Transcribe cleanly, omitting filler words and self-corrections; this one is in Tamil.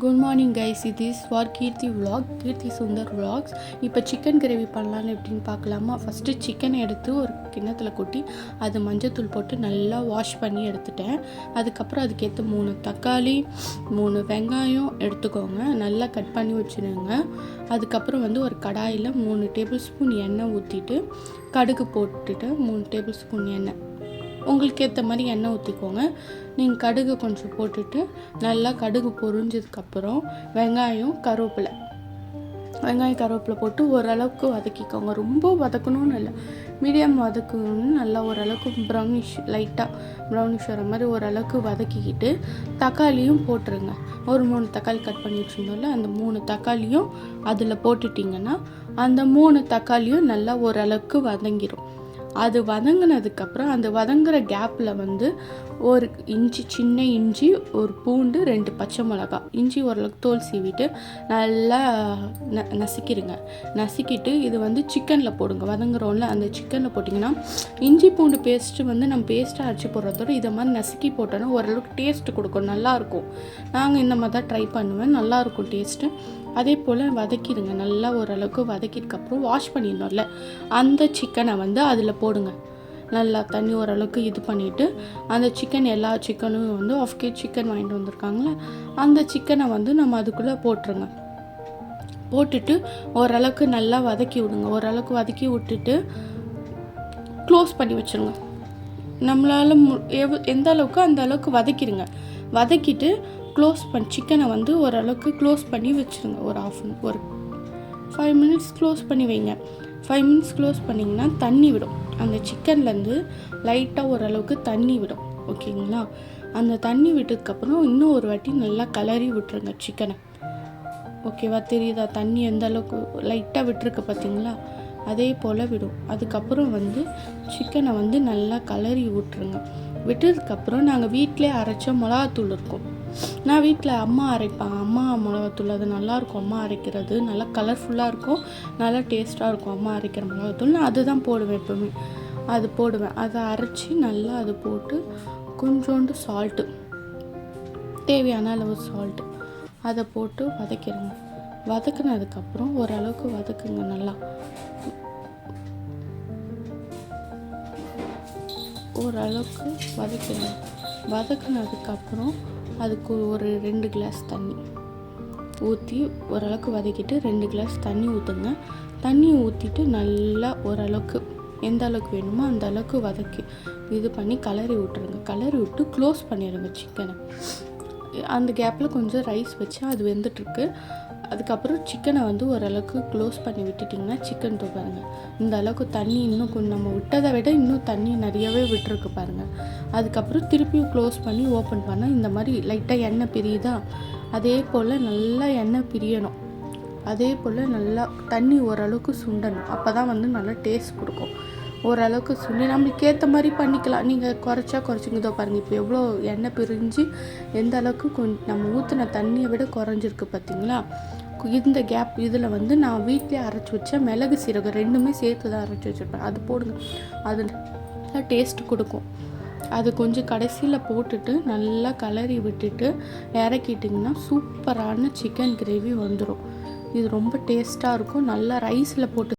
குட் மார்னிங் கைஸ், இது is for Keerthi vlog, Keerthi Sundar vlogs. இப்போ சிக்கன் கிரேவி பண்ணலான்னு எப்படின்னு பார்க்கலாமா? ஃபஸ்ட்டு சிக்கனை எடுத்து ஒரு கிண்ணத்தில் கொட்டி அது மஞ்சத்தூள் போட்டு நல்லா வாஷ் பண்ணி எடுத்துட்டேன். அதுக்கப்புறம் அதுக்கேற்ற 3 தக்காளி 3 வெங்காயம் எடுத்துக்கோங்க, நல்லா கட் பண்ணி வச்சுருங்க. அதுக்கப்புறம் ஒரு கடாயில் 3 டேபிள் ஸ்பூன் எண்ணெய் ஊற்றிட்டு கடுகு போட்டுட்டு 3 டேபிள் ஸ்பூன் எண்ணெய், உங்களுக்கு ஏற்ற மாதிரி எண்ணெய் ஊற்றிக்கோங்க. நீங்கள் கடுகு கொஞ்சம் போட்டுட்டு நல்லா கடுகு பொரிஞ்சதுக்கப்புறம் வெங்காயம் கருவேப்பிலை போட்டு ஓரளவுக்கு வதக்கிக்கோங்க. ரொம்ப வதக்கணும்னு இல்லை, மீடியம் வதக்கணும்னு, நல்லா ஓரளவுக்கு லைட்டாக ப்ரௌனிஷ் வர மாதிரி ஓரளவுக்கு வதக்கிக்கிட்டு தக்காளியும் போட்டுருங்க. ஒரு 3 தக்காளி கட் பண்ணி வச்சுருந்தோம்ல, அந்த 3 தக்காளியும் அதில் போட்டுட்டிங்கன்னா அந்த 3 தக்காளியும் நல்லா ஓரளவுக்கு வதங்கிடும். அது வதங்கினதுக்கப்புறம் அந்த வதங்குற கேப்பில் ஒரு சின்ன இஞ்சி, ஒரு பூண்டு, 2 பச்சை மிளகா, இஞ்சி ஓரளவுக்கு தோல் சீவிட்டு நல்லா நசுக்கிட்டு இது சிக்கனில் போடுங்க. வதங்குறோம்ல, அந்த சிக்கனில் போட்டிங்கன்னா இஞ்சி பூண்டு பேஸ்ட்டு நம்ம பேஸ்ட்டாக அரைச்சி போடுறதோட இதை மாதிரி நசுக்கி போட்டோன்னா ஓரளவுக்கு டேஸ்ட்டு கொடுக்கும், நல்லாயிருக்கும். நாங்கள் இந்த மாதிரி தான் ட்ரை பண்ணுவேன், நல்லாயிருக்கும் டேஸ்ட்டு. அதே போல் வதக்கிடுங்க. நல்லா ஓரளவுக்கு வதக்கிதுக்கப்புறம் வாஷ் பண்ணிடணும்ல, அந்த சிக்கனை அதில் போடுங்க. நல்லா தண்ணி ஓரளவுக்கு இது பண்ணிவிட்டு அந்த சிக்கன், எல்லா சிக்கனும் 1/2 kg சிக்கன் வாங்கிட்டு வந்திருக்காங்களே, அந்த சிக்கனை நம்ம அதுக்குள்ளே போட்டுருங்க. போட்டுட்டு ஓரளவுக்கு நல்லா வதக்கி விடுங்க. ஓரளவுக்கு வதக்கி விட்டுட்டு க்ளோஸ் பண்ணி வச்சுருங்க. நம்மளால் எந்த அளவுக்கு அந்த அளவுக்கு வதக்கிடுங்க. வதக்கிட்டு சிக்கனை ஓரளவுக்கு க்ளோஸ் பண்ணி வச்சுருங்க. ஒரு 5 மினிட்ஸ் க்ளோஸ் பண்ணி வைங்க. 5 மினிட்ஸ் க்ளோஸ் பண்ணிங்கன்னா தண்ணி விடும். அந்த சிக்கன்லேருந்து லைட்டாக ஓரளவுக்கு தண்ணி விடும், ஓகேங்களா? அந்த தண்ணி விட்டதுக்கப்புறம் இன்னும் ஒரு வாட்டி நல்லா கலரி விட்டுருங்க சிக்கனை. ஓகேவா? தெரியுதா தண்ணி எந்த அளவுக்கு லைட்டாக விட்டுருக்கு பார்த்தீங்களா? அதே போல் விடும். அதுக்கப்புறம் சிக்கனை நல்லா கலரி விட்டுருங்க. விட்டதுக்கப்புறம் நாங்கள் வீட்டிலே அரைச்ச மிளகாத்தூள் இருக்கும். நான் வீட்டில் அம்மா மிளகாத்தூள், அது நல்லாயிருக்கும். அம்மா அரைக்கிறது நல்லா கலர்ஃபுல்லாக இருக்கும், நல்லா டேஸ்ட்டாக இருக்கும். அம்மா அரைக்கிற மிளகாத்தூள் நான் அதுதான் போடுவேன் எப்போவுமே. அது போடுவேன். அதை அரைச்சி நல்லா அது போட்டு கொஞ்சோண்டு சால்ட்டு, தேவையான அளவு சால்ட்டு அதை போட்டு வதக்கிடுங்க. வதக்குனதுக்கப்புறம் ஓரளவுக்கு வதக்குங்க. நல்லா ஓரளவுக்கு வதக்கிடுங்க. வதக்குனதுக்கப்புறம் அதுக்கு ஒரு 2 கிளாஸ் தண்ணி ஊற்றி ஓரளவுக்கு வதக்கிட்டு 2 கிளாஸ் தண்ணி ஊற்றுங்க. தண்ணி ஊற்றிட்டு நல்லா ஓரளவுக்கு எந்த அளவுக்கு வேணுமோ அந்த அளவுக்கு வதக்கி இது பண்ணி கலரி விட்டுருங்க. கலரி விட்டு க்ளோஸ் பண்ணிடுங்க சிக்கனை. அந்த கேப்பில் கொஞ்சம் ரைஸ் வச்சு அது வெந்துட்டுருக்கு. அதுக்கப்புறம் சிக்கனை ஓரளவுக்கு க்ளோஸ் பண்ணி விட்டுட்டிங்கன்னா சிக்கன் பாருங்க இந்த அளவுக்கு தண்ணி இன்னும் கொஞ்சம் நம்ம விட்டதை விட இன்னும் தண்ணி நிறையவே விட்டுருக்கு பாருங்கள். அதுக்கப்புறம் திருப்பியும் க்ளோஸ் பண்ணி ஓப்பன் பண்ணால் இந்த மாதிரி லைட்டாக எண்ணெய் பிரியுதா, அதே போல் நல்லா எண்ணெய் பிரியணும். அதே போல் நல்லா தண்ணி ஓரளவுக்கு சுண்டணும். அப்போ தான் நல்லா டேஸ்ட் கொடுக்கும். ஓரளவுக்கு சுண்டி நம்மளுக்கு ஏற்ற மாதிரி பண்ணிக்கலாம். நீங்கள் குறைச்சிங்கதோ பாருங்கள். இப்போ எவ்வளோ எண்ணெய் பிரிஞ்சு எந்த அளவுக்கு நம்ம ஊற்றின தண்ணியை விட குறைஞ்சிருக்கு பார்த்தீங்களா? இந்த கேப் இதில் நான் வீட்டிலே அரைச்சி வச்ச மிளகு சீரகம் 2மே சேர்த்து தான் அரைச்சி வச்சுருப்பேன். அது போடுங்க, அது நல்லா டேஸ்ட் கொடுக்கும். அது கொஞ்சம் கடைசியில் போட்டுட்டு நல்லா கலரி விட்டுட்டு இறக்கிட்டிங்கன்னா சூப்பரான சிக்கன் கிரேவி வந்துடும். இது ரொம்ப டேஸ்ட்டாக இருக்கும். நல்லா ரைஸில் போட்டு